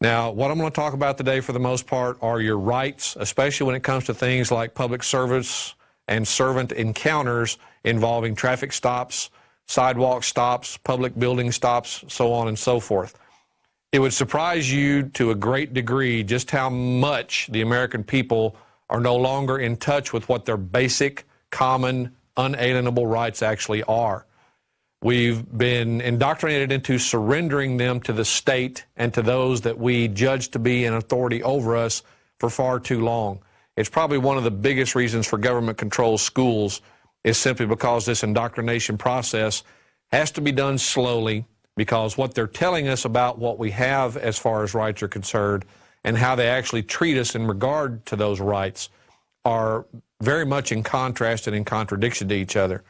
Now, what I'm going to talk about today for the most part are your rights, especially when it comes to things like public service and servant encounters involving traffic stops, sidewalk stops, public building stops, so on and so forth. It would surprise you to a great degree just how much the American people are no longer in touch with what their basic, common, unalienable rights actually are. We've been indoctrinated into surrendering them to the state and to those that we judge to be an authority over us for far too long. It's probably one of the biggest reasons for government-controlled schools is simply because this indoctrination process has to be done slowly, because what they're telling us about what we have as far as rights are concerned and how they actually treat us in regard to those rights are very much in contrast and in contradiction to each other.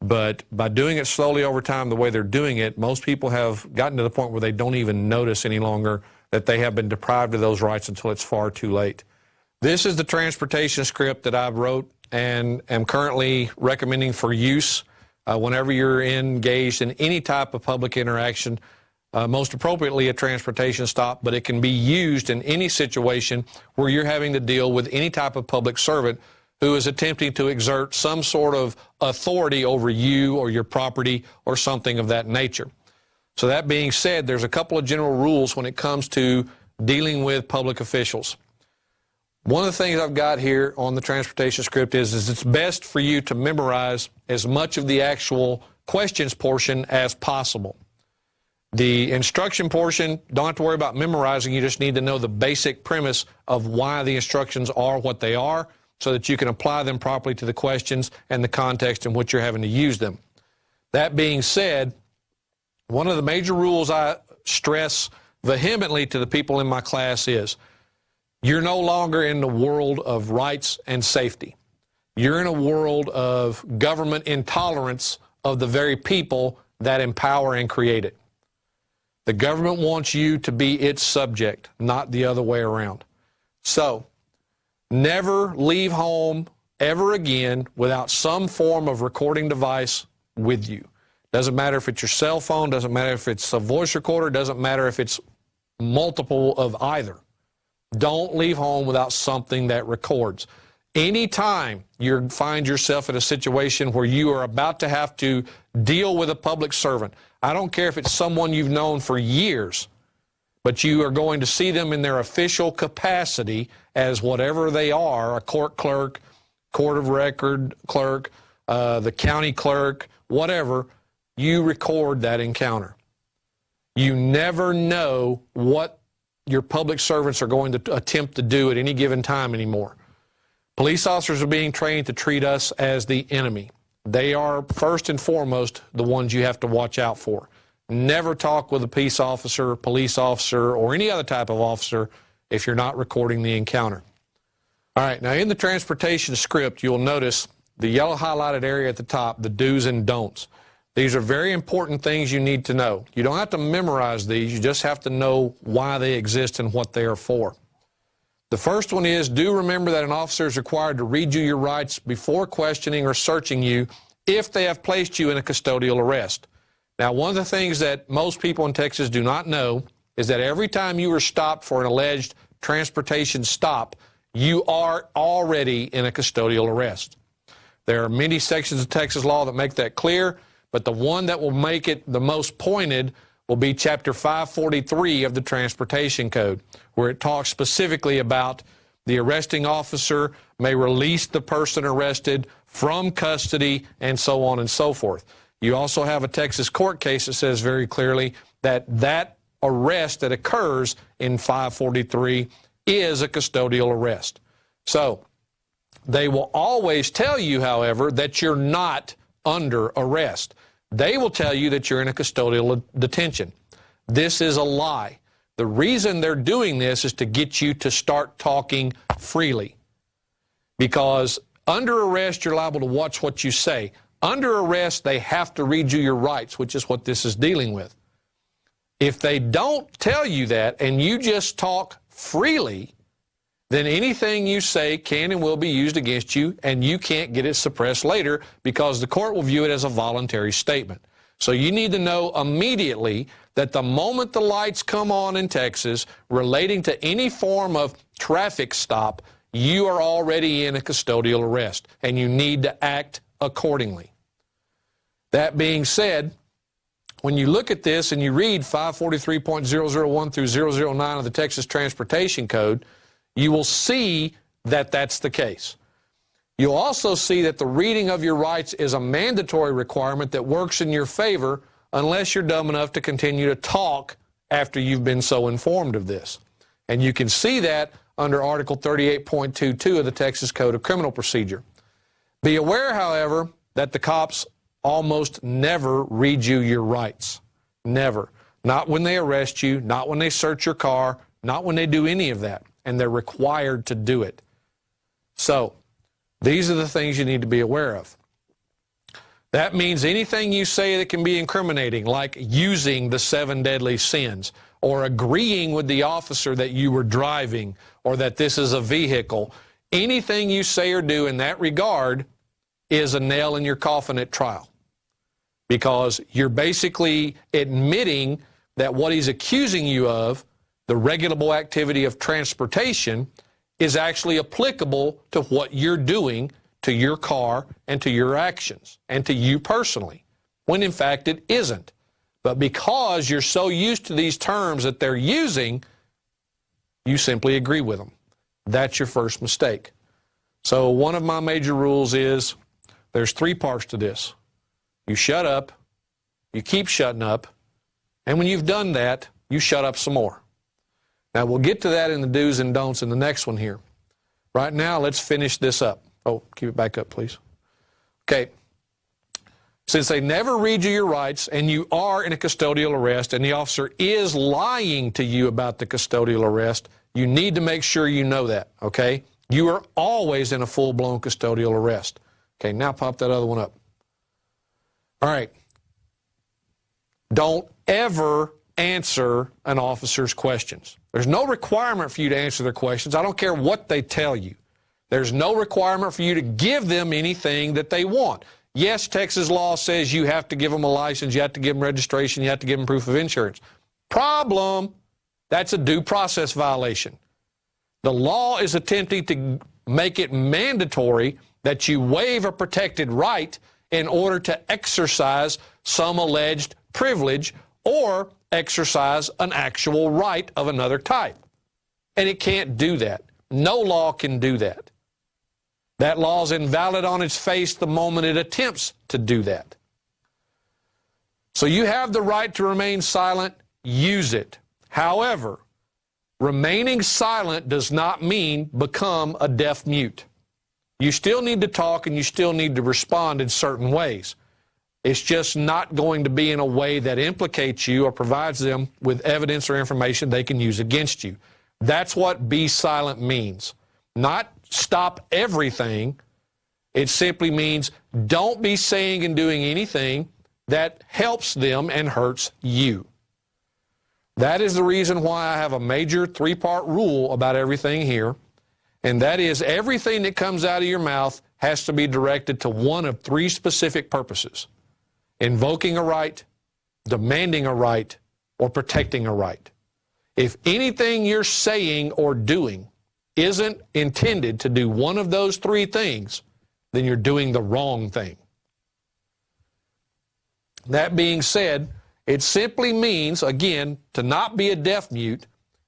But by doing it slowly over time the way they're doing it, most people have gotten to the point where they don't even notice any longer that they have been deprived of those rights until it's far too late. This is the transportation script that I've wrote and am currently recommending for use whenever you're engaged in any type of public interaction, most appropriately a transportation stop, but it can be used in any situation where you're having to deal with any type of public servant who is attempting to exert some sort of authority over you or your property or something of that nature. So that being said, there's a couple of general rules when it comes to dealing with public officials. One of the things I've got here on the transportation script is it's best for you to memorize as much of the actual questions portion as possible. The instruction portion, don't have to worry about memorizing. You just need to know the basic premise of why the instructions are what they are so that you can apply them properly to the questions and the context in which you're having to use them. That being said, one of the major rules I stress vehemently to the people in my class is you're no longer in the world of rights and safety. You're in a world of government intolerance of the very people that empower and create it. The government wants you to be its subject, not the other way around. So, never leave home ever again without some form of recording device with you. Doesn't matter if it's your cell phone, doesn't matter if it's a voice recorder, doesn't matter if it's multiple of either. Don't leave home without something that records. Anytime you find yourself in a situation where you are about to have to deal with a public servant, I don't care if it's someone you've known for years, but you are going to see them in their official capacity as whatever they are, a court clerk, court of record clerk, the county clerk, whatever, you record that encounter. You never know what your public servants are going to attempt to do at any given time anymore. Police officers are being trained to treat us as the enemy. They are first and foremost the ones you have to watch out for. Never talk with a peace officer, police officer, or any other type of officer if you're not recording the encounter. All right, now in the transportation script, you'll notice the yellow highlighted area at the top, the do's and don'ts. These are very important things you need to know. You don't have to memorize these, you just have to know why they exist and what they are for. The first one is, do remember that an officer is required to read you your rights before questioning or searching you if they have placed you in a custodial arrest. Now, one of the things that most people in Texas do not know is that every time you are stopped for an alleged transportation stop, you are already in a custodial arrest. There are many sections of Texas law that make that clear, but the one that will make it the most pointed will be Chapter 543 of the Transportation Code, where it talks specifically about the arresting officer may release the person arrested from custody and so on and so forth. You also have a Texas court case that says very clearly that that arrest that occurs in 543 is a custodial arrest. So they will always tell you, however, that you're not under arrest. They will tell you that you're in a custodial detention. This is a lie. The reason they're doing this is to get you to start talking freely. Because under arrest, you're liable to watch what you say. Under arrest, they have to read you your rights, which is what this is dealing with. If they don't tell you that and you just talk freely, then anything you say can and will be used against you, and you can't get it suppressed later because the court will view it as a voluntary statement. So you need to know immediately that the moment the lights come on in Texas relating to any form of traffic stop, you are already in a custodial arrest, and you need to act accordingly. That being said, when you look at this and you read 543.001 through 009 of the Texas Transportation Code, you will see that that's the case. You'll also see that the reading of your rights is a mandatory requirement that works in your favor unless you're dumb enough to continue to talk after you've been so informed of this. And you can see that under Article 38.22 of the Texas Code of Criminal Procedure. Be aware, however, that the cops almost never read you your rights. Never. Not when they arrest you, not when they search your car, not when they do any of that. And they're required to do it. So, these are the things you need to be aware of. That means anything you say that can be incriminating, like using the 7 deadly sins, or agreeing with the officer that you were driving, or that this is a vehicle, anything you say or do in that regard is a nail in your coffin at trial. Because you're basically admitting that what he's accusing you of, the regulable activity of transportation, is actually applicable to what you're doing to your car and to your actions and to you personally, when in fact it isn't. But because you're so used to these terms that they're using, you simply agree with them. That's your first mistake. So one of my major rules is there's 3 parts to this. You shut up, you keep shutting up, and when you've done that, you shut up some more. Now, we'll get to that in the do's and don'ts in the next one here. Right now, let's finish this up. Oh, keep it back up, please. Okay. Since they never read you your rights and you are in a custodial arrest and the officer is lying to you about the custodial arrest, you need to make sure you know that, okay? You are always in a full-blown custodial arrest. Okay, now pop that other one up. All right. Don't ever answer an officer's questions. There's no requirement for you to answer their questions. I don't care what they tell you. There's no requirement for you to give them anything that they want. Yes, Texas law says you have to give them a license, you have to give them registration, you have to give them proof of insurance. Problem, that's a due process violation. The law is attempting to make it mandatory that you waive a protected right in order to exercise some alleged privilege or exercise an actual right of another type. And it can't do that. No law can do that. That law is invalid on its face the moment it attempts to do that. So you have the right to remain silent, use it. However, remaining silent does not mean become a deaf mute. You still need to talk and you still need to respond in certain ways. It's just not going to be in a way that implicates you or provides them with evidence or information they can use against you. That's what be silent means. Not stop everything. It simply means don't be saying and doing anything that helps them and hurts you. That is the reason why I have a major 3-part rule about everything here, and that is everything that comes out of your mouth has to be directed to one of 3 specific purposes: invoking a right, demanding a right, or protecting a right. If anything you're saying or doing isn't intended to do one of those 3 things, then you're doing the wrong thing. That being said, it simply means, again, to not be a deaf mute,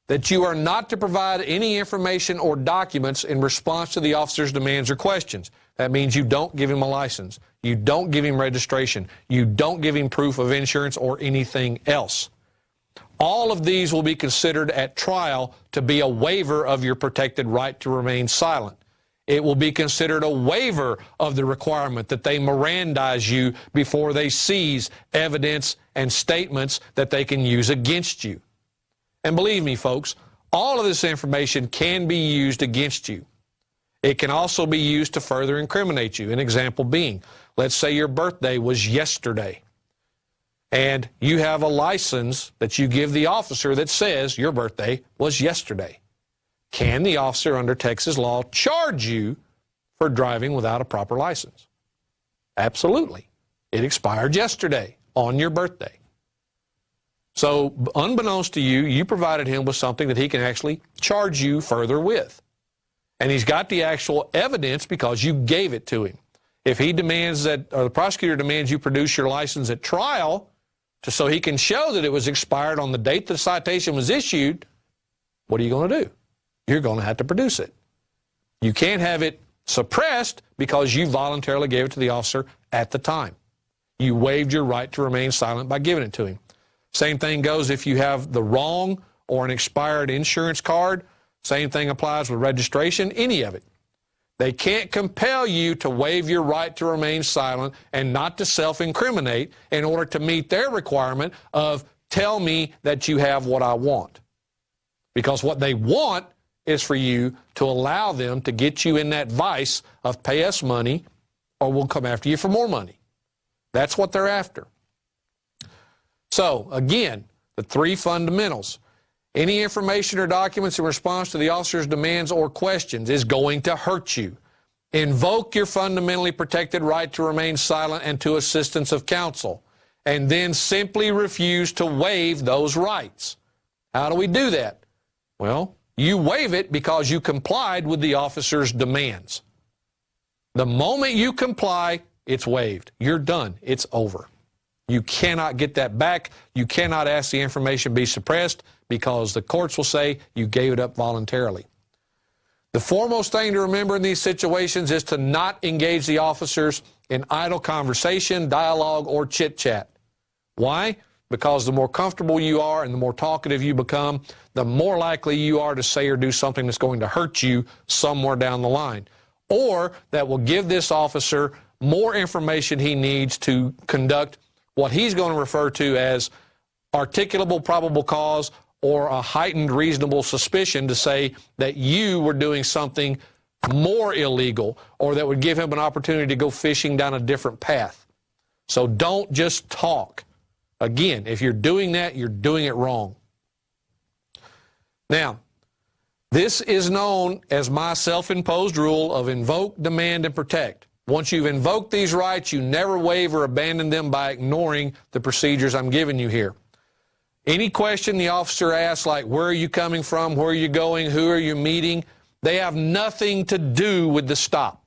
that you are not to provide any information or documents in response to the officer's demands or questions. That means you don't give him a license, you don't give him registration, you don't give him proof of insurance or anything else. All of these will be considered at trial to be a waiver of your protected right to remain silent. It will be considered a waiver of the requirement that they Mirandize you before they seize evidence and statements that they can use against you. And believe me, folks, all of this information can be used against you. It can also be used to further incriminate you. An example being, let's say your birthday was yesterday, and you have a license that you give the officer that says your birthday was yesterday. Can the officer under Texas law charge you for driving without a proper license? Absolutely. It expired yesterday. on your birthday. So unbeknownst to you, you provided him with something that he can actually charge you further with. And he's got the actual evidence because you gave it to him. If he demands that, or the prosecutor demands you produce your license at trial so he can show that it was expired on the date the citation was issued, what are you going to do? You're going to have to produce it. You can't have it suppressed because you voluntarily gave it to the officer at the time. You waived your right to remain silent by giving it to him. Same thing goes if you have the wrong or an expired insurance card. Same thing applies with registration, any of it. They can't compel you to waive your right to remain silent and not to self-incriminate in order to meet their requirement of tell me that you have what I want. Because what they want is for you to allow them to get you in that vice of pay us money or we'll come after you for more money. That's what they're after. So, again, the three fundamentals. Any information or documents in response to the officer's demands or questions is going to hurt you. Invoke your fundamentally protected right to remain silent and to assistance of counsel, and then simply refuse to waive those rights. How do we do that? Well, you waive it because you complied with the officer's demands. The moment you comply, it's waived. You're done. It's over. You cannot get that back. You cannot ask the information be suppressed because the courts will say you gave it up voluntarily. The foremost thing to remember in these situations is to not engage the officers in idle conversation, dialogue, or chit-chat. Why? Because the more comfortable you are and the more talkative you become, the more likely you are to say or do something that's going to hurt you somewhere down the line, or that will give this officer more information he needs to conduct what he's going to refer to as articulable probable cause or a heightened reasonable suspicion to say that you were doing something more illegal or that would give him an opportunity to go fishing down a different path. So don't just talk. Again, if you're doing that, you're doing it wrong. Now, this is known as my self-imposed rule of invoke, demand, and protect. Once you've invoked these rights, you never waive or abandon them by ignoring the procedures I'm giving you here. Any question the officer asks, like where are you coming from, where are you going, who are you meeting, they have nothing to do with the stop.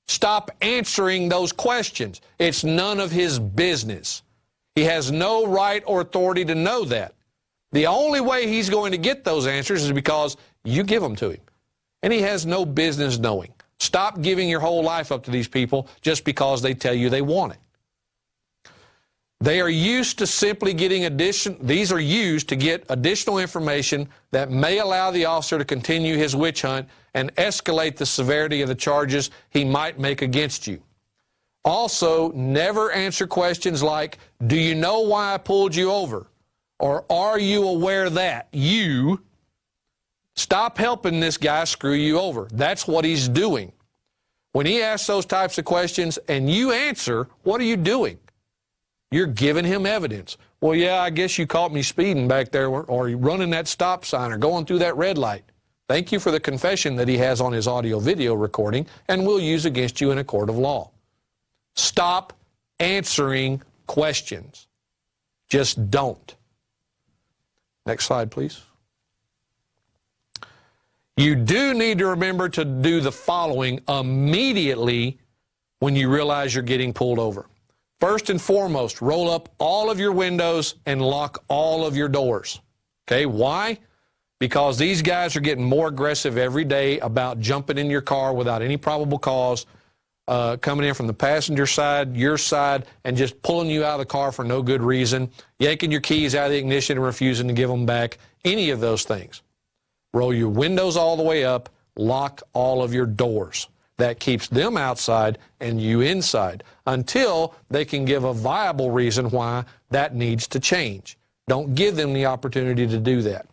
Stop answering those questions. It's none of his business. He has no right or authority to know that. The only way he's going to get those answers is because you give them to him. And he has no business knowing. Stop giving your whole life up to these people just because they tell you they want it. They are used to simply getting these are used to get additional information that may allow the officer to continue his witch hunt and escalate the severity of the charges he might make against you. Also, never answer questions like, do you know why I pulled you over? Or are you aware that you... Stop helping this guy screw you over. That's what he's doing. When he asks those types of questions and you answer, what are you doing? You're giving him evidence. Well, yeah, I guess you caught me speeding back there or running that stop sign or going through that red light. Thank you for the confession that he has on his audio-video recording and will use against you in a court of law. Stop answering questions. Just don't. Next slide, please. You do need to remember to do the following immediately when you realize you're getting pulled over. First and foremost, roll up all of your windows and lock all of your doors. Okay, why? Because these guys are getting more aggressive every day about jumping in your car without any probable cause, coming in from the passenger side, your side, and just pulling you out of the car for no good reason, yanking your keys out of the ignition and refusing to give them back, any of those things. Roll your windows all the way up, lock all of your doors. That keeps them outside and you inside until they can give a viable reason why that needs to change. Don't give them the opportunity to do that.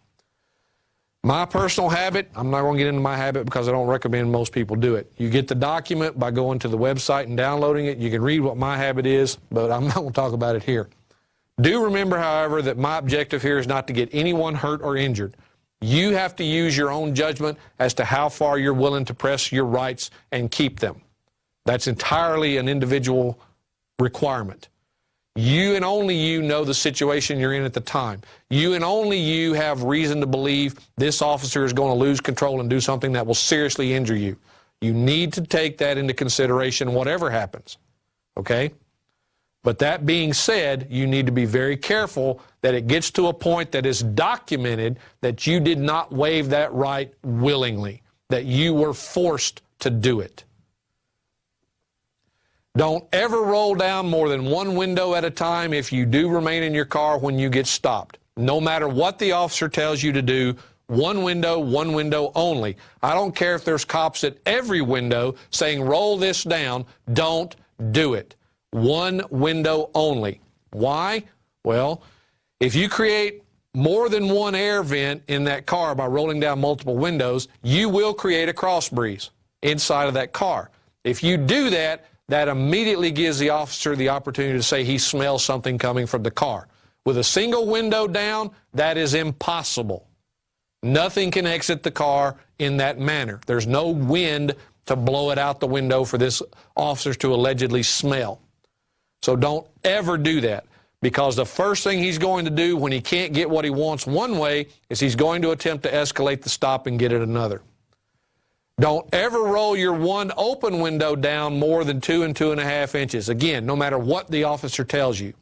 My personal habit, I'm not going to get into my habit because I don't recommend most people do it. You get the document by going to the website and downloading it. You can read what my habit is, but I'm not going to talk about it here. Do remember, however, that my objective here is not to get anyone hurt or injured. You have to use your own judgment as to how far you're willing to press your rights and keep them. That's entirely an individual requirement. You and only you know the situation you're in at the time. You and only you have reason to believe this officer is going to lose control and do something that will seriously injure you. You need to take that into consideration whatever happens, okay? But that being said, you need to be very careful that it gets to a point that is documented that you did not waive that right willingly, that you were forced to do it. Don't ever roll down more than one window at a time if you do remain in your car when you get stopped. No matter what the officer tells you to do, one window only. I don't care if there's cops at every window saying roll this down, don't do it. One window only. Why? Well, if you create more than one air vent in that car by rolling down multiple windows, you will create a cross breeze inside of that car. If you do that, that immediately gives the officer the opportunity to say he smells something coming from the car. With a single window down, that is impossible. Nothing can exit the car in that manner. There's no wind to blow it out the window for this officer to allegedly smell. So don't ever do that, because the first thing he's going to do when he can't get what he wants one way is he's going to attempt to escalate the stop and get it another. Don't ever roll your one open window down more than 2 and 2.5 inches. Again, no matter what the officer tells you.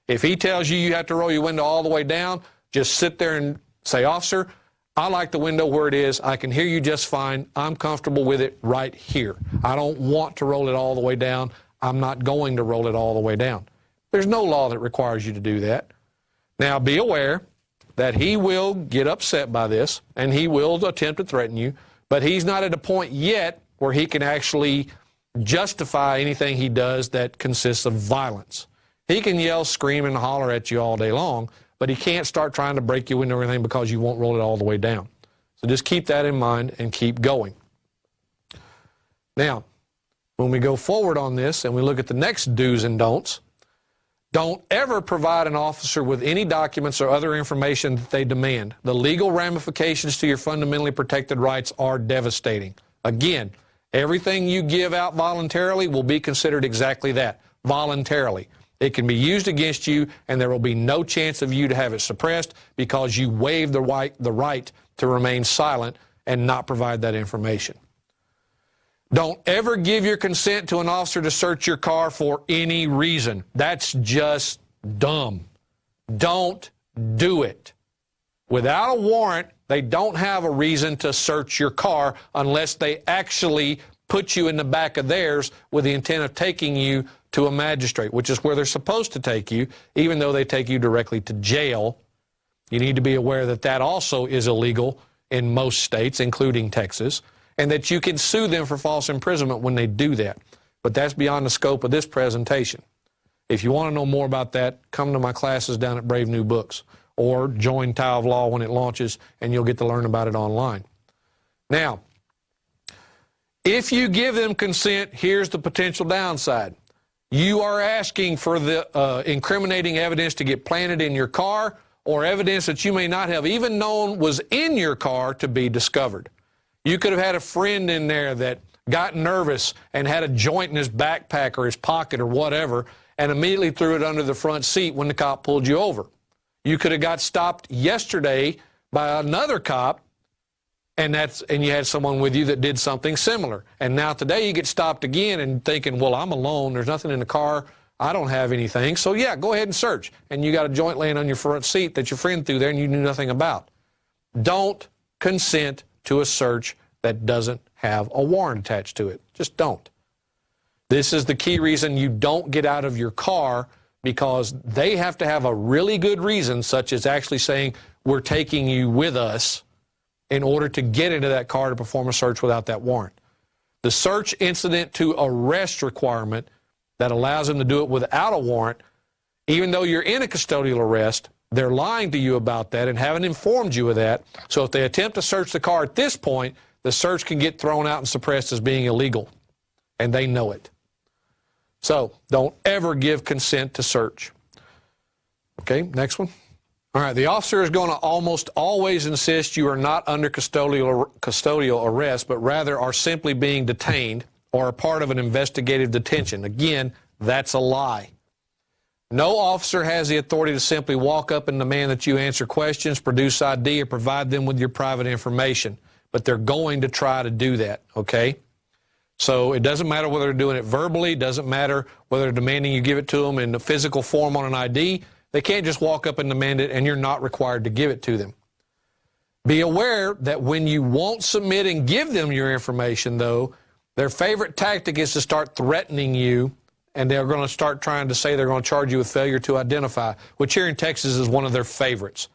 If he tells you you have to roll your window all the way down, just sit there and say, officer, I like the window where it is. I can hear you just fine. I'm comfortable with it right here. I don't want to roll it all the way down. I'm not going to roll it all the way down. There's no law that requires you to do that. Now, be aware that he will get upset by this, and he will attempt to threaten you, but he's not at a point yet where he can actually justify anything he does that consists of violence. He can yell, scream, and holler at you all day long, but he can't start trying to break your window or anything because you won't roll it all the way down. So just keep that in mind and keep going. Now, when we go forward on this and we look at the next do's and don'ts, don't ever provide an officer with any documents or other information that they demand. The legal ramifications to your fundamentally protected rights are devastating. Again, everything you give out voluntarily will be considered exactly that, voluntarily. It can be used against you, and there will be no chance of you to have it suppressed because you waived the right to remain silent and not provide that information. Don't ever give your consent to an officer to search your car for any reason. That's just dumb. Don't do it. Without a warrant, they don't have a reason to search your car unless they actually put you in the back of theirs with the intent of taking you to a magistrate, which is where they're supposed to take you, even though they take you directly to jail. You need to be aware that that also is illegal in most states, including Texas, and that you can sue them for false imprisonment when they do that. But that's beyond the scope of this presentation. If you want to know more about that, come to my classes down at Brave New Books, or join Tile of Law when it launches, and you'll get to learn about it online. Now, if you give them consent, here's the potential downside. You are asking for the incriminating evidence to get planted in your car, or evidence that you may not have even known was in your car to be discovered. You could have had a friend in there that got nervous and had a joint in his backpack or his pocket or whatever, and immediately threw it under the front seat when the cop pulled you over. You could have got stopped yesterday by another cop, and you had someone with you that did something similar. And now today you get stopped again and thinking, well, I'm alone, there's nothing in the car, I don't have anything, so yeah, go ahead and search. And you got a joint laying on your front seat that your friend threw there and you knew nothing about. Don't consent to a search that doesn't have a warrant attached to it. Just don't. This is the key reason you don't get out of your car, because they have to have a really good reason, such as actually saying, we're taking you with us, in order to get into that car to perform a search without that warrant. The search incident to arrest requirement that allows them to do it without a warrant, even though you're in a custodial arrest, they're lying to you about that and haven't informed you of that. So if they attempt to search the car at this point, the search can get thrown out and suppressed as being illegal, and they know it. So don't ever give consent to search. Okay, next one. All right, the officer is going to almost always insist you are not under custodial arrest, but rather are simply being detained or are part of an investigative detention. Again, that's a lie. No officer has the authority to simply walk up and demand that you answer questions, produce ID, or provide them with your private information. But they're going to try to do that, okay? So it doesn't matter whether they're doing it verbally. It doesn't matter whether they're demanding you give it to them in the physical form on an ID. They can't just walk up and demand it, and you're not required to give it to them. Be aware that when you won't submit and give them your information, though, their favorite tactic is to start threatening you, and they're going to start trying to say they're going to charge you with failure to identify, which here in Texas is one of their favorites.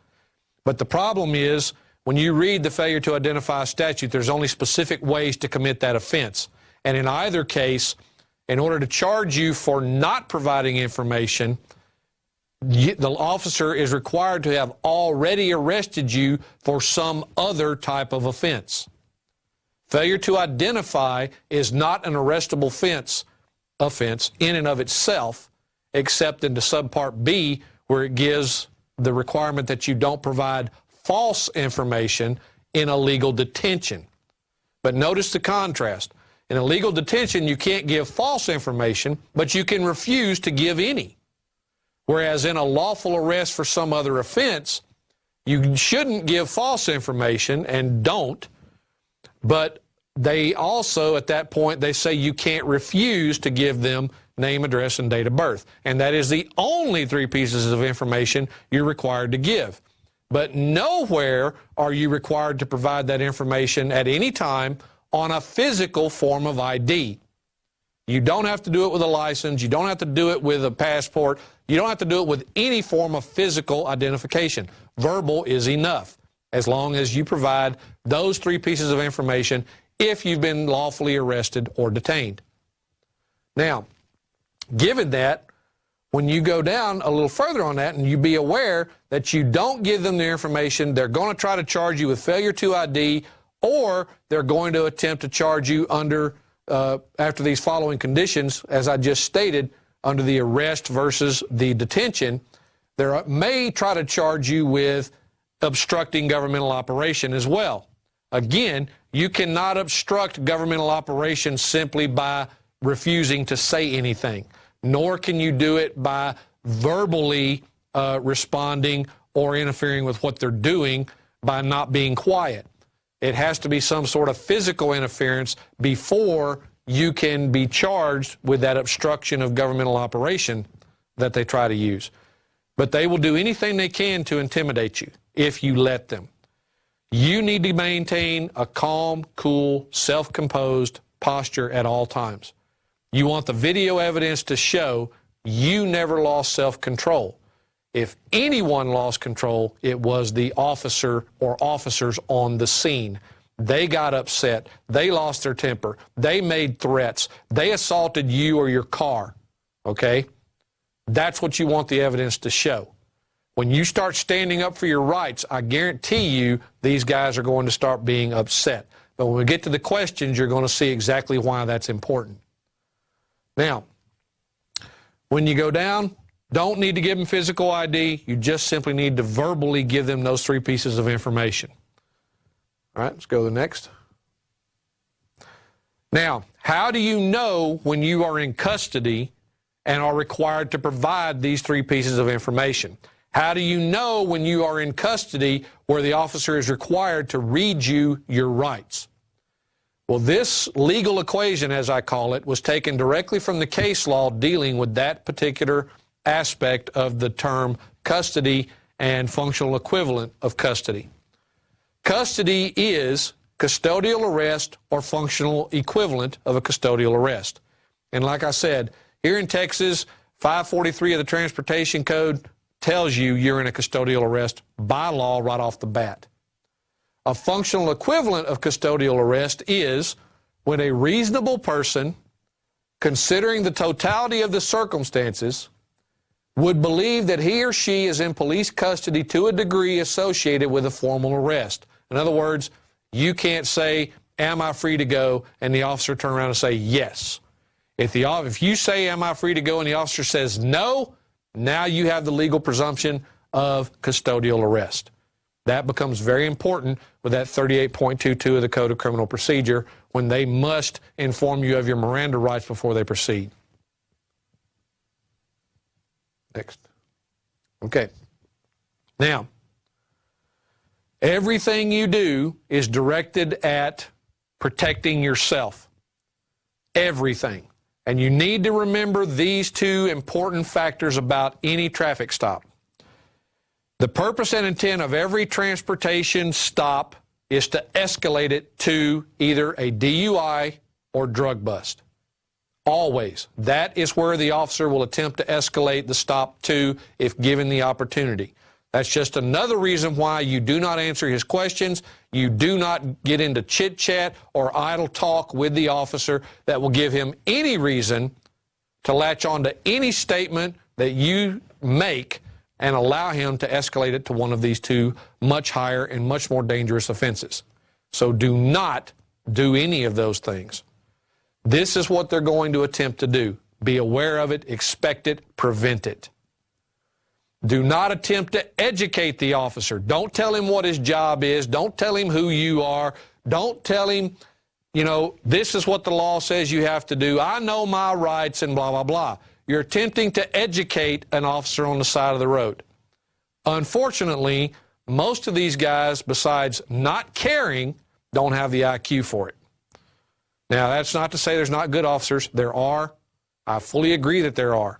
But the problem is, when you read the failure to identify statute, there's only specific ways to commit that offense. And in either case, in order to charge you for not providing information, the officer is required to have already arrested you for some other type of offense. Failure to identify is not an arrestable offense in and of itself, except into subpart B, where it gives the requirement that you don't provide false information in a legal detention. But notice the contrast. In a legal detention, you can't give false information, but you can refuse to give any. Whereas in a lawful arrest for some other offense, you shouldn't give false information and don't, but they also, at that point, they say you can't refuse to give them name, address, and date of birth. And that is the only three pieces of information you're required to give. But nowhere are you required to provide that information at any time on a physical form of ID. You don't have to do it with a license. You don't have to do it with a passport. You don't have to do it with any form of physical identification. Verbal is enough, as long as you provide those three pieces of information if you've been lawfully arrested or detained. Now, given that, when you go down a little further on that, and you be aware that you don't give them the information, they're going to try to charge you with failure to ID, or they're going to attempt to charge you under, after these following conditions, as I just stated, under the arrest versus the detention. They may try to charge you with obstructing governmental operation as well. Again, you cannot obstruct governmental operation simply by refusing to say anything, nor can you do it by verbally responding or interfering with what they're doing by not being quiet. It has to be some sort of physical interference before you can be charged with that obstruction of governmental operation that they try to use. But they will do anything they can to intimidate you if you let them. You need to maintain a calm, cool, self-composed posture at all times. You want the video evidence to show you never lost self-control. If anyone lost control, it was the officer or officers on the scene. They got upset. They lost their temper. They made threats. They assaulted you or your car, okay? That's what you want the evidence to show. When you start standing up for your rights, I guarantee you these guys are going to start being upset. But when we get to the questions, you're going to see exactly why that's important. Now, when you go down, don't need to give them physical ID. You just simply need to verbally give them those three pieces of information. All right, let's go to the next. Now, how do you know when you are in custody and are required to provide these three pieces of information? How do you know when you are in custody where the officer is required to read you your rights? Well, this legal equation, as I call it, was taken directly from the case law dealing with that particular aspect of the term custody and functional equivalent of custody. Custody is custodial arrest or functional equivalent of a custodial arrest. And like I said, here in Texas, 543 of the Transportation Code tells you you're in a custodial arrest by law right off the bat. A functional equivalent of custodial arrest is when a reasonable person, considering the totality of the circumstances, would believe that he or she is in police custody to a degree associated with a formal arrest. In other words, you can't say, am I free to go, and the officer turn around and say yes. If you say, am I free to go, and the officer says no, now you have the legal presumption of custodial arrest. That becomes very important with that 38.22 of the Code of Criminal Procedure when they must inform you of your Miranda rights before they proceed. Next. Okay. Now, everything you do is directed at protecting yourself. Everything. And you need to remember these two important factors about any traffic stop. The purpose and intent of every transportation stop is to escalate it to either a DUI or drug bust. Always. That is where the officer will attempt to escalate the stop to if given the opportunity. That's just another reason why you do not answer his questions. You do not get into chit-chat or idle talk with the officer that will give him any reason to latch on to any statement that you make and allow him to escalate it to one of these two much higher and much more dangerous offenses. So do not do any of those things. This is what they're going to attempt to do. Be aware of it, expect it, prevent it. Do not attempt to educate the officer. Don't tell him what his job is. Don't tell him who you are. Don't tell him, you know, this is what the law says you have to do. I know my rights and blah, blah, blah. You're attempting to educate an officer on the side of the road. Unfortunately, most of these guys, besides not caring, don't have the IQ for it. Now, that's not to say there's not good officers. There are. I fully agree that there are.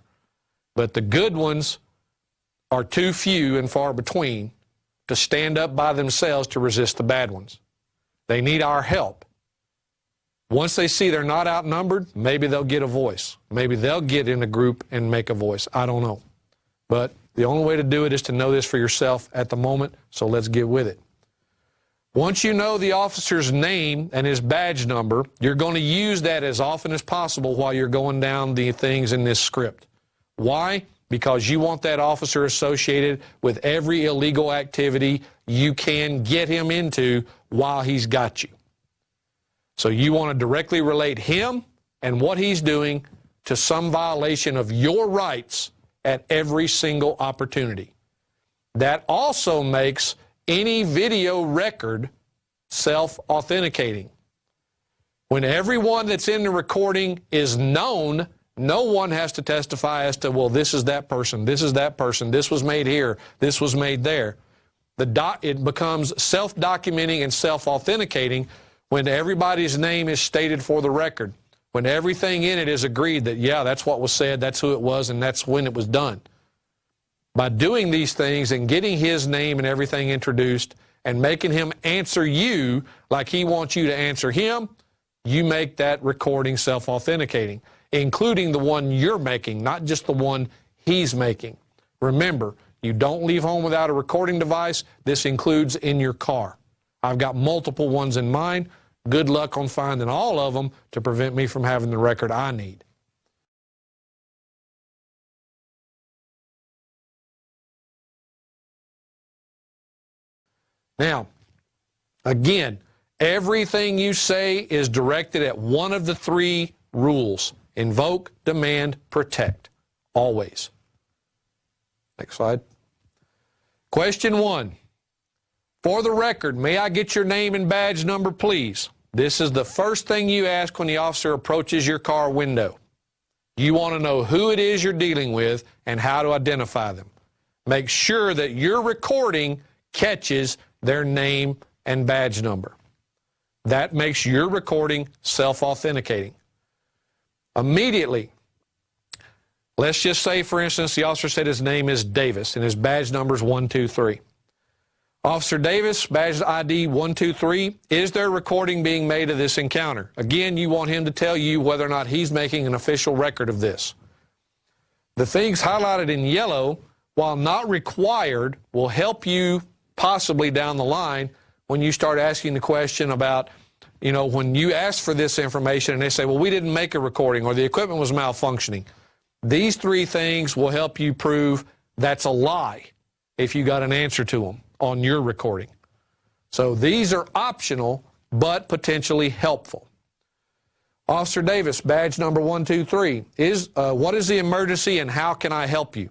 But the good ones are too few and far between to stand up by themselves to resist the bad ones. They need our help. Once they see they're not outnumbered, maybe they'll get a voice. Maybe they'll get in a group and make a voice. I don't know. But the only way to do it is to know this for yourself at the moment, so let's get with it. Once you know the officer's name and his badge number, you're going to use that as often as possible while you're going down the things in this script. Why? Because you want that officer associated with every illegal activity you can get him into while he's got you. So you want to directly relate him and what he's doing to some violation of your rights at every single opportunity. That also makes any video record self-authenticating. When everyone that's in the recording is known, no one has to testify as to, well, this is that person, this is that person, this was made here, this was made there. It becomes self-documenting and self-authenticating when everybody's name is stated for the record, when everything in it is agreed that, yeah, that's what was said, that's who it was, and that's when it was done. By doing these things and getting his name and everything introduced and making him answer you like he wants you to answer him, you make that recording self-authenticating, including the one you're making, not just the one he's making. Remember, you don't leave home without a recording device. This includes in your car. I've got multiple ones in mind. Good luck on finding all of them to prevent me from having the record I need. Now, again, everything you say is directed at one of the three rules. Invoke, demand, protect. Always. Next slide. Question 1. For the record, may I get your name and badge number, please? This is the first thing you ask when the officer approaches your car window. You want to know who it is you're dealing with and how to identify them. Make sure that your recording catches their name and badge number. That makes your recording self-authenticating. Immediately, let's just say, for instance, the officer said his name is Davis and his badge number is 123. Officer Davis, badge ID 123, is there recording being made of this encounter? Again, you want him to tell you whether or not he's making an official record of this. The things highlighted in yellow, while not required, will help you possibly down the line when you start asking the question about, you know, when you ask for this information and they say, well, we didn't make a recording or the equipment was malfunctioning. These three things will help you prove that's a lie if you got an answer to them on your recording. So these are optional but potentially helpful. Officer Davis, badge number 123, what is the emergency and how can I help you?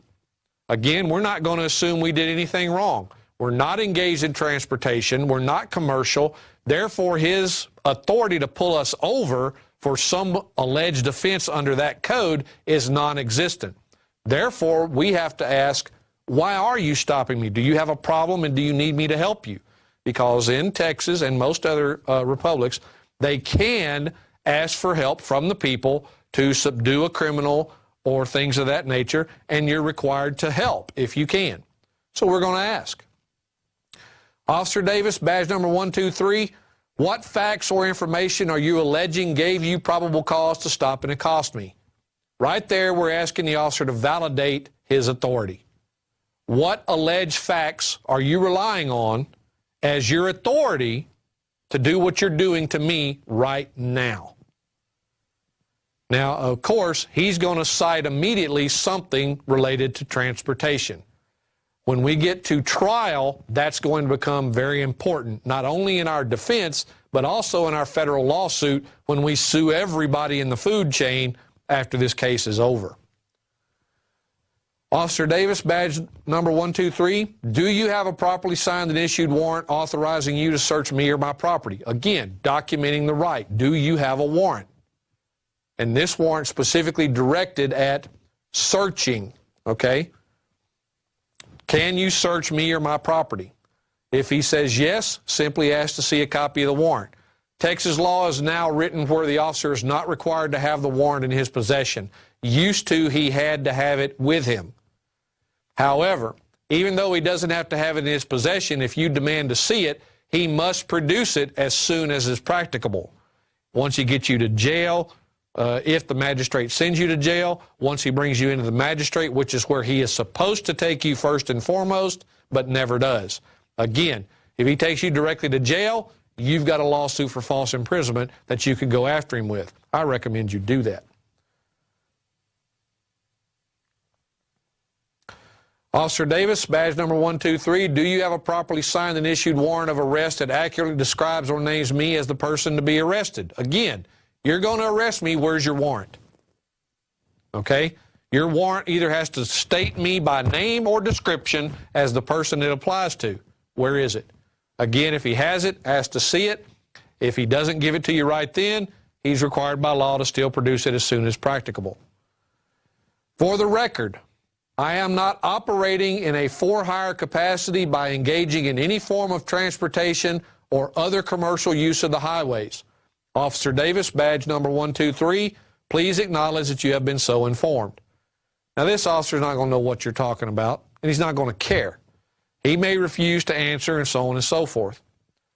Again, we're not going to assume we did anything wrong. We're not engaged in transportation. We're not commercial. Therefore, his authority to pull us over for some alleged offense under that code is non-existent. Therefore, we have to ask, why are you stopping me? Do you have a problem, and do you need me to help you? Because in Texas and most other republics, they can ask for help from the people to subdue a criminal or things of that nature, and you're required to help if you can. So we're going to ask. Officer Davis, badge number 123, what facts or information are you alleging gave you probable cause to stop and accost me? Right there, we're asking the officer to validate his authority. What alleged facts are you relying on as your authority to do what you're doing to me right now? Now, of course, he's going to cite immediately something related to transportation. When we get to trial, that's going to become very important, not only in our defense, but also in our federal lawsuit when we sue everybody in the food chain after this case is over. Officer Davis, badge number 123, do you have a properly signed and issued warrant authorizing you to search me or my property? Again, documenting the right. Do you have a warrant? And this warrant specifically directed at searching, okay? Can you search me or my property? If he says yes, simply ask to see a copy of the warrant. Texas law is now written where the officer is not required to have the warrant in his possession. Used to, he had to have it with him. However, even though he doesn't have to have it in his possession, if you demand to see it, he must produce it as soon as is practicable. Once he gets you to jail, if the magistrate sends you to jail, once he brings you into the magistrate, which is where he is supposed to take you first and foremost, but never does. Again, if he takes you directly to jail, you've got a lawsuit for false imprisonment that you can go after him with. I recommend you do that. Officer Davis, badge number 123, do you have a properly signed and issued warrant of arrest that accurately describes or names me as the person to be arrested? Again, you're going to arrest me, where's your warrant? Okay? Your warrant either has to state me by name or description as the person it applies to. Where is it? Again, if he has it, ask to see it. If he doesn't give it to you right then, he's required by law to still produce it as soon as practicable. For the record, I am not operating in a for-hire capacity by engaging in any form of transportation or other commercial use of the highways. Officer Davis, badge number 123, please acknowledge that you have been so informed. Now, this officer is not going to know what you're talking about, and he's not going to care. He may refuse to answer and so on and so forth.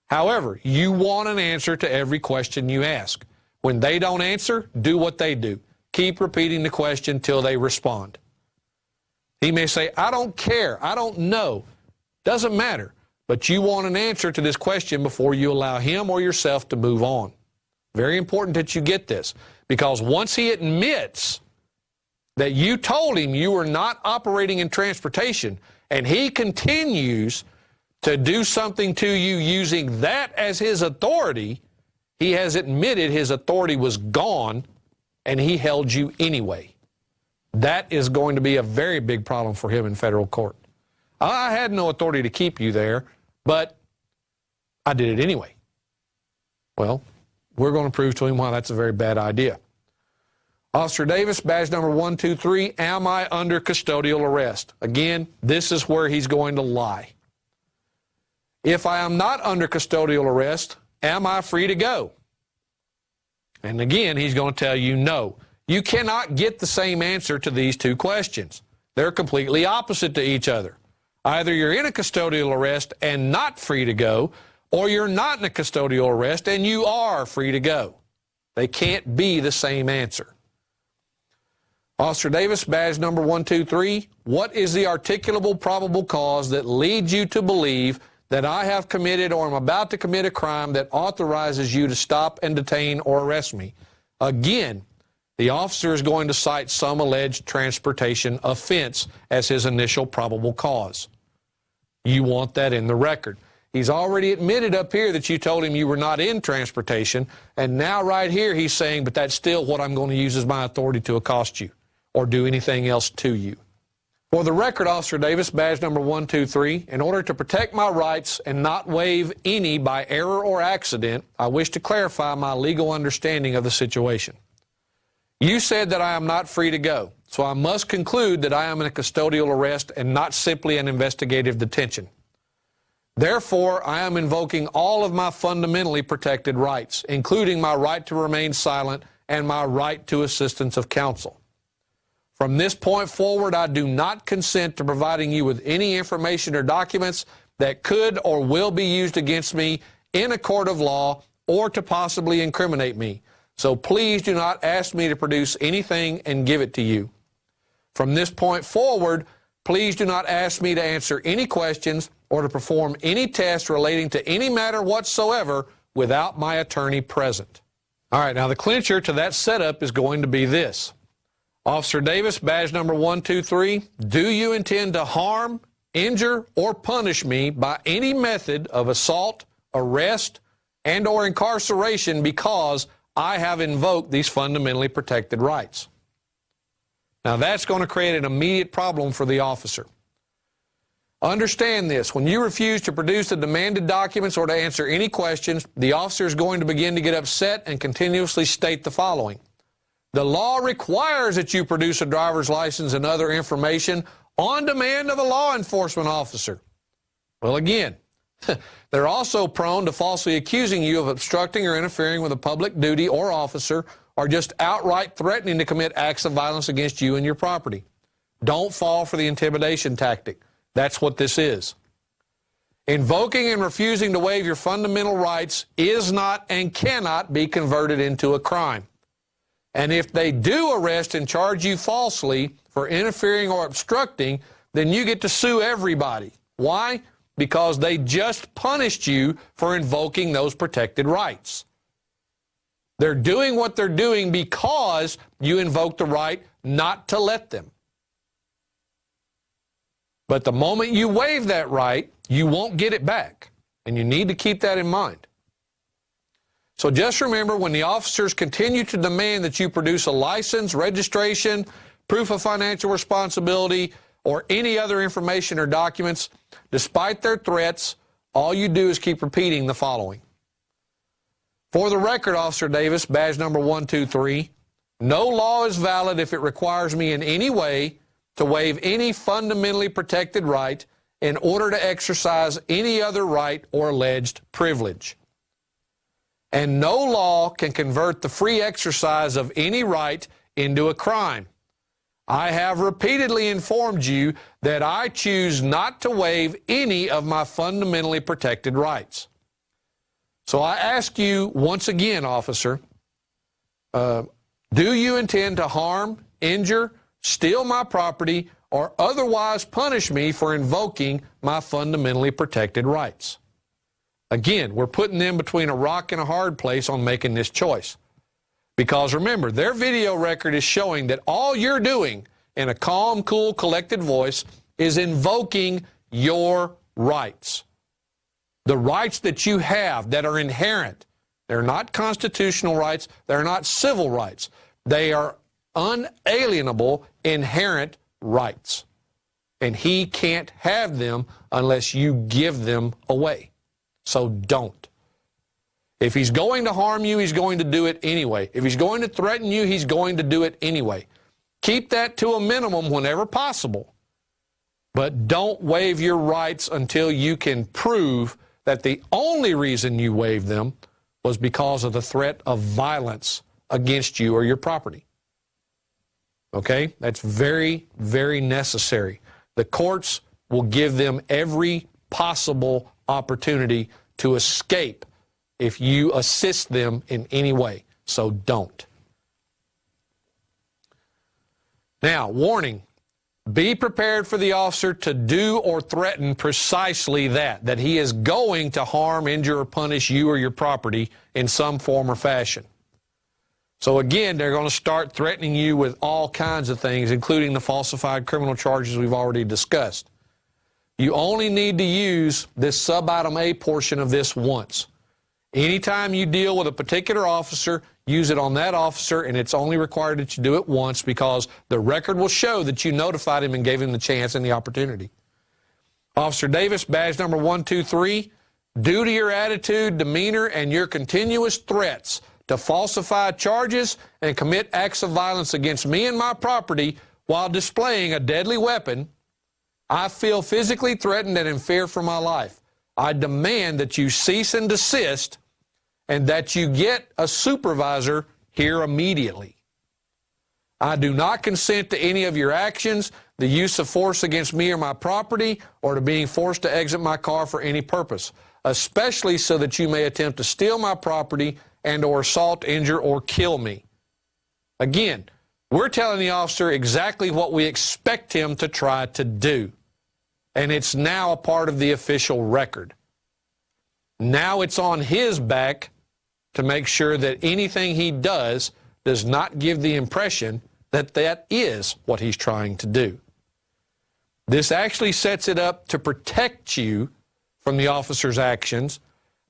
However, you want an answer to every question you ask. When they don't answer, do what they do. Keep repeating the question till they respond. He may say, I don't care, I don't know. Doesn't matter. But you want an answer to this question before you allow him or yourself to move on. Very important that you get this, because once he admits that you told him you were not operating in transportation, and he continues to do something to you using that as his authority, he has admitted his authority was gone, and he held you anyway. That is going to be a very big problem for him in federal court. I had no authority to keep you there, but I did it anyway. Well, we're going to prove to him why that's a very bad idea. Officer Davis, badge number 123, am I under custodial arrest? Again, this is where he's going to lie. If I am not under custodial arrest, am I free to go? And again, he's going to tell you no. You cannot get the same answer to these two questions. They're completely opposite to each other. Either you're in a custodial arrest and not free to go, or you're not in a custodial arrest and you are free to go. They can't be the same answer. Officer Davis, badge number 123, what is the articulable probable cause that leads you to believe that I have committed or am about to commit a crime that authorizes you to stop and detain or arrest me? Again, the officer is going to cite some alleged transportation offense as his initial probable cause. You want that in the record. He's already admitted up here that you told him you were not in transportation, and now right here he's saying, but that's still what I'm going to use as my authority to accost you or do anything else to you. For the record, Officer Davis, badge number 123, in order to protect my rights and not waive any by error or accident, I wish to clarify my legal understanding of the situation. You said that I am not free to go. so I must conclude that I am in a custodial arrest and not simply an investigative detention. Therefore, I am invoking all of my fundamentally protected rights, including my right to remain silent and my right to assistance of counsel. From this point forward, I do not consent to providing you with any information or documents that could or will be used against me in a court of law or to possibly incriminate me. So please do not ask me to produce anything and give it to you. From this point forward, please do not ask me to answer any questions or to perform any tests relating to any matter whatsoever without my attorney present. All right, now the clincher to that setup is going to be this. Officer Davis, badge number 123, do you intend to harm, injure, or punish me by any method of assault, arrest, and or incarceration because I have invoked these fundamentally protected rights? Now that's going to create an immediate problem for the officer. Understand this, when you refuse to produce the demanded documents or to answer any questions, the officer is going to begin to get upset and continuously state the following. The law requires that you produce a driver's license and other information on demand of a law enforcement officer. Well, again, they're also prone to falsely accusing you of obstructing or interfering with a public duty or officer or just outright threatening to commit acts of violence against you and your property. Don't fall for the intimidation tactic. That's what this is. Invoking and refusing to waive your fundamental rights is not and cannot be converted into a crime. And if they do arrest and charge you falsely for interfering or obstructing, then you get to sue everybody. Why? Because they just punished you for invoking those protected rights. They're doing what they're doing because you invoked the right not to let them. But the moment you waive that right, you won't get it back. And you need to keep that in mind. So just remember, when the officers continue to demand that you produce a license, registration, proof of financial responsibility, or any other information or documents, despite their threats, all you do is keep repeating the following. For the record, Officer Davis, badge number 123, no law is valid if it requires me in any way to waive any fundamentally protected right in order to exercise any other right or alleged privilege. And no law can convert the free exercise of any right into a crime. I have repeatedly informed you that I choose not to waive any of my fundamentally protected rights. So I ask you once again, officer, do you intend to harm, injure, steal my property, or otherwise punish me for invoking my fundamentally protected rights? Again, we're putting them between a rock and a hard place on making this choice. Because remember, their video record is showing that all you're doing in a calm, cool, collected voice is invoking your rights. The rights that you have that are inherent. They're not constitutional rights. They're not civil rights. They are unalienable, inherent rights. And he can't have them unless you give them away. So don't. If he's going to harm you, he's going to do it anyway. If he's going to threaten you, he's going to do it anyway. Keep that to a minimum whenever possible. But don't waive your rights until you can prove that the only reason you waived them was because of the threat of violence against you or your property. Okay? That's very, very necessary. The courts will give them every possible opportunity to escape if you assist them in any way. So don't. Now, warning. Be prepared for the officer to do or threaten precisely that he is going to harm, injure, or punish you or your property in some form or fashion. So again, they're going to start threatening you with all kinds of things, including the falsified criminal charges we've already discussed. You only need to use this sub-item A portion of this once. Anytime you deal with a particular officer, use it on that officer, and it's only required that you do it once because the record will show that you notified him and gave him the chance and the opportunity. Officer Davis, badge number 123, due to your attitude, demeanor, and your continuous threats to falsify charges and commit acts of violence against me and my property, while displaying a deadly weapon. I feel physically threatened and in fear for my life. I demand that you cease and desist and that you get a supervisor here immediately. I do not consent to any of your actions, the use of force against me or my property, or to being forced to exit my car for any purpose, especially so that you may attempt to steal my property and or assault, injure, or kill me. Again, we're telling the officer exactly what we expect him to try to do. And it's now a part of the official record. Now it's on his back to make sure that anything he does not give the impression that that is what he's trying to do. This actually sets it up to protect you from the officer's actions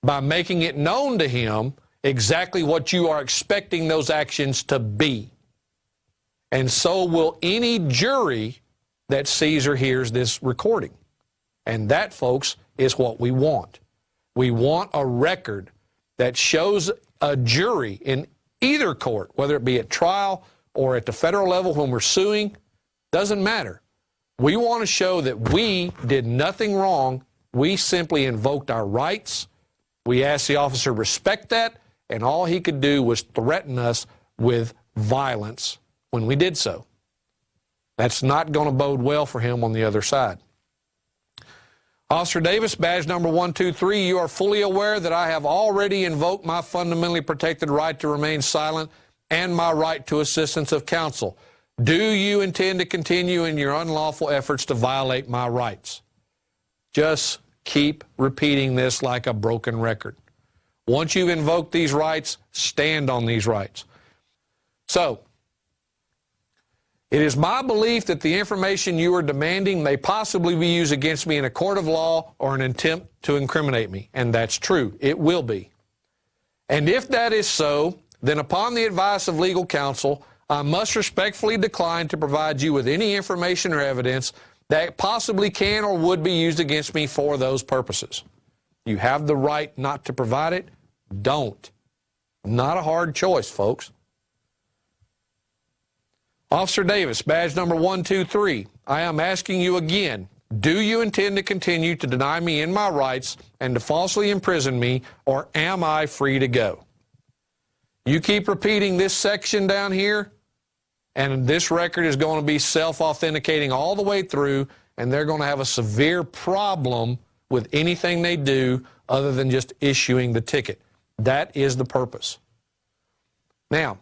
by making it known to him exactly what you are expecting those actions to be. And so will any jury that sees or hears this recording. And that, folks, is what we want. We want a record that shows a jury in either court, whether it be at trial or at the federal level when we're suing, doesn't matter. We want to show that we did nothing wrong. We simply invoked our rights. We asked the officer to respect that, and all he could do was threaten us with violence when we did so. That's not going to bode well for him on the other side. Officer Davis, badge number 123, you are fully aware that I have already invoked my fundamentally protected right to remain silent and my right to assistance of counsel. Do you intend to continue in your unlawful efforts to violate my rights? Just keep repeating this like a broken record. Once you've invoked these rights, stand on these rights. So, it is my belief that the information you are demanding may possibly be used against me in a court of law or an attempt to incriminate me. And that's true. It will be. And if that is so, then upon the advice of legal counsel, I must respectfully decline to provide you with any information or evidence that possibly can or would be used against me for those purposes. You have the right not to provide it. Don't. Not a hard choice, folks. Officer Davis, badge number 123, I am asking you again, do you intend to continue to deny me in my rights and to falsely imprison me, or am I free to go? You keep repeating this section down here, and this record is going to be self-authenticating all the way through, and they're going to have a severe problem with anything they do other than just issuing the ticket. That is the purpose. Now,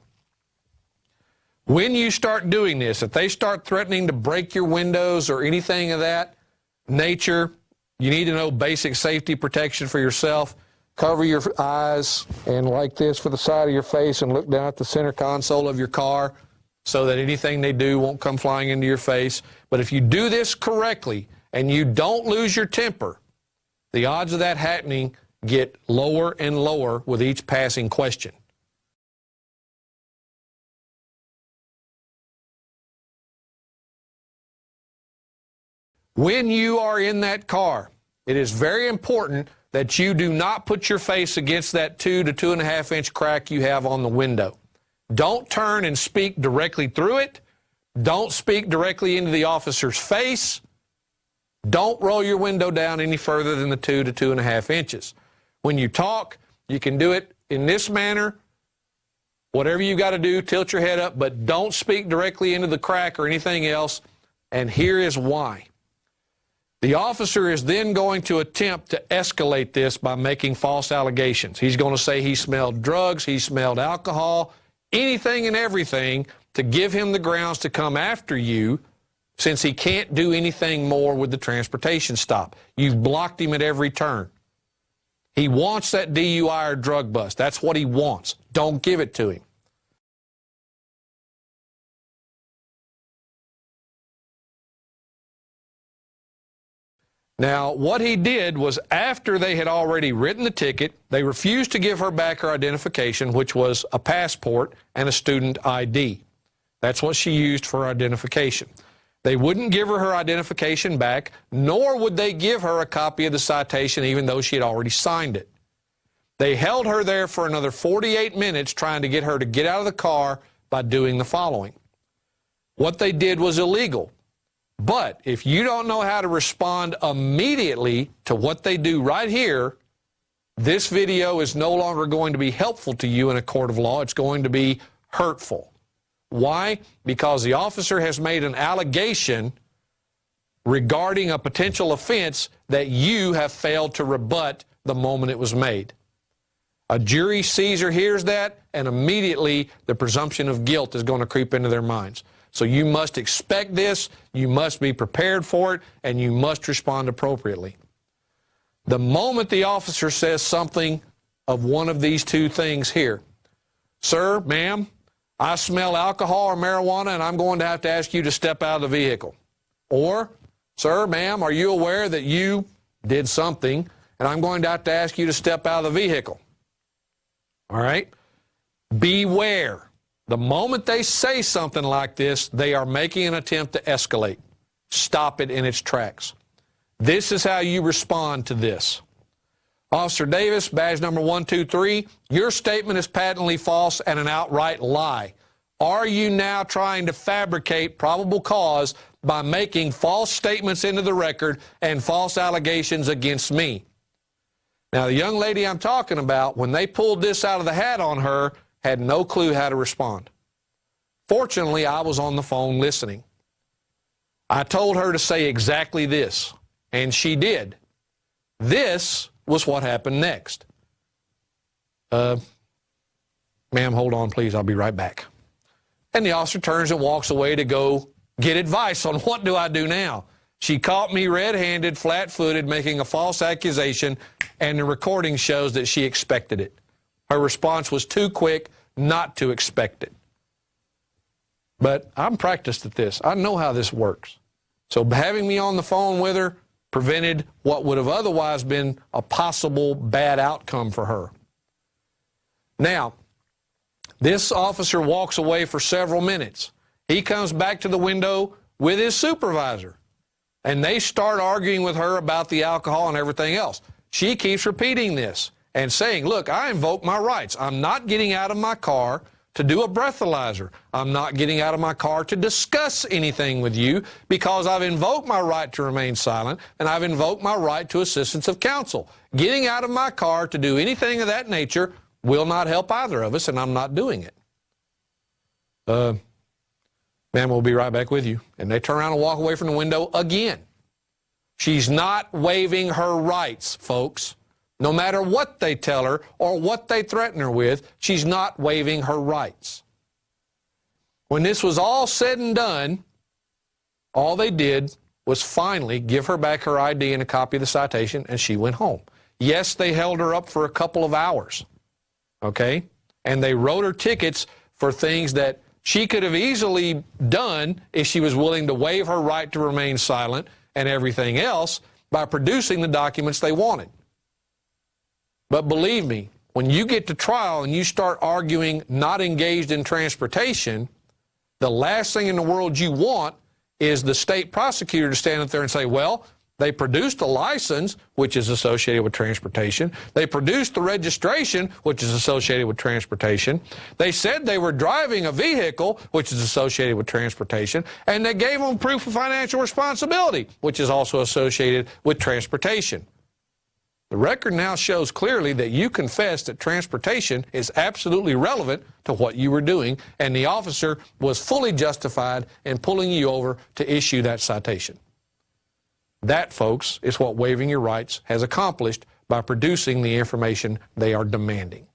when you start doing this, if they start threatening to break your windows or anything of that nature, you need to know basic safety protection for yourself. Cover your eyes and like this for the side of your face and look down at the center console of your car so that anything they do won't come flying into your face. But if you do this correctly and you don't lose your temper, the odds of that happening get lower and lower with each passing question. When you are in that car, it is very important that you do not put your face against that 2 to 2.5 inch crack you have on the window. Don't turn and speak directly through it. Don't speak directly into the officer's face. Don't roll your window down any further than the 2 to 2.5 inches. When you talk, you can do it in this manner. Whatever you got to do, tilt your head up, but don't speak directly into the crack or anything else. And here is why. The officer is then going to attempt to escalate this by making false allegations. He's going to say he smelled drugs, he smelled alcohol, anything and everything to give him the grounds to come after you, since he can't do anything more with the transportation stop. You've blocked him at every turn. He wants that DUI or drug bust. That's what he wants. Don't give it to him. Now, what he did was, after they had already written the ticket, they refused to give her back her identification, which was a passport and a student ID. That's what she used for identification. They wouldn't give her her identification back, nor would they give her a copy of the citation, even though she had already signed it. They held her there for another 48 minutes trying to get her to get out of the car by doing the following. What they did was illegal. But if you don't know how to respond immediately to what they do right here, this video is no longer going to be helpful to you in a court of law. It's going to be hurtful. Why? Because the officer has made an allegation regarding a potential offense that you have failed to rebut the moment it was made. A jury sees or hears that, and immediately the presumption of guilt is going to creep into their minds. So you must expect this, you must be prepared for it, and you must respond appropriately. The moment the officer says something of one of these two things here, sir, ma'am, I smell alcohol or marijuana, and I'm going to have to ask you to step out of the vehicle. Or, sir, ma'am, are you aware that you did something, and I'm going to have to ask you to step out of the vehicle? All right? Beware. The moment they say something like this, they are making an attempt to escalate. Stop it in its tracks. This is how you respond to this. Officer Davis, badge number 123, your statement is patently false and an outright lie. Are you now trying to fabricate probable cause by making false statements into the record and false allegations against me? Now, the young lady I'm talking about, when they pulled this out of the hat on her, had no clue how to respond. Fortunately, I was on the phone listening. I told her to say exactly this, and she did. This was what happened next. Ma'am, hold on, please. I'll be right back. And the officer turns and walks away to go get advice on what do I do now. She caught me red-handed, flat-footed, making a false accusation, and the recording shows that she expected it. Her response was too quick not to expect it. But I'm practiced at this. I know how this works. So having me on the phone with her prevented what would have otherwise been a possible bad outcome for her. Now, this officer walks away for several minutes. He comes back to the window with his supervisor, and they start arguing with her about the alcohol and everything else. She keeps repeating this and saying, look, I invoke my rights. I'm not getting out of my car to do a breathalyzer. I'm not getting out of my car to discuss anything with you because I've invoked my right to remain silent and I've invoked my right to assistance of counsel. Getting out of my car to do anything of that nature will not help either of us, and I'm not doing it. Ma'am, we'll be right back with you. And they turn around and walk away from the window again. She's not waiving her rights, folks. No matter what they tell her or what they threaten her with, she's not waiving her rights. When this was all said and done, all they did was finally give her back her ID and a copy of the citation, and she went home. Yes, they held her up for a couple of hours, okay? And they wrote her tickets for things that she could have easily done if she was willing to waive her right to remain silent and everything else by producing the documents they wanted. But believe me, when you get to trial and you start arguing not engaged in transportation, the last thing in the world you want is the state prosecutor to stand up there and say, well, they produced a license, which is associated with transportation. They produced the registration, which is associated with transportation. They said they were driving a vehicle, which is associated with transportation. And they gave them proof of financial responsibility, which is also associated with transportation. The record now shows clearly that you confessed that transportation is absolutely relevant to what you were doing, and the officer was fully justified in pulling you over to issue that citation. That, folks, is what waiving your rights has accomplished by producing the information they are demanding.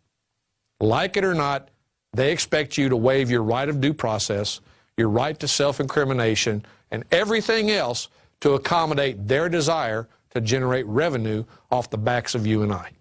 Like it or not, they expect you to waive your right of due process, your right to self-incrimination, and everything else to accommodate their desire to generate revenue off the backs of you and I.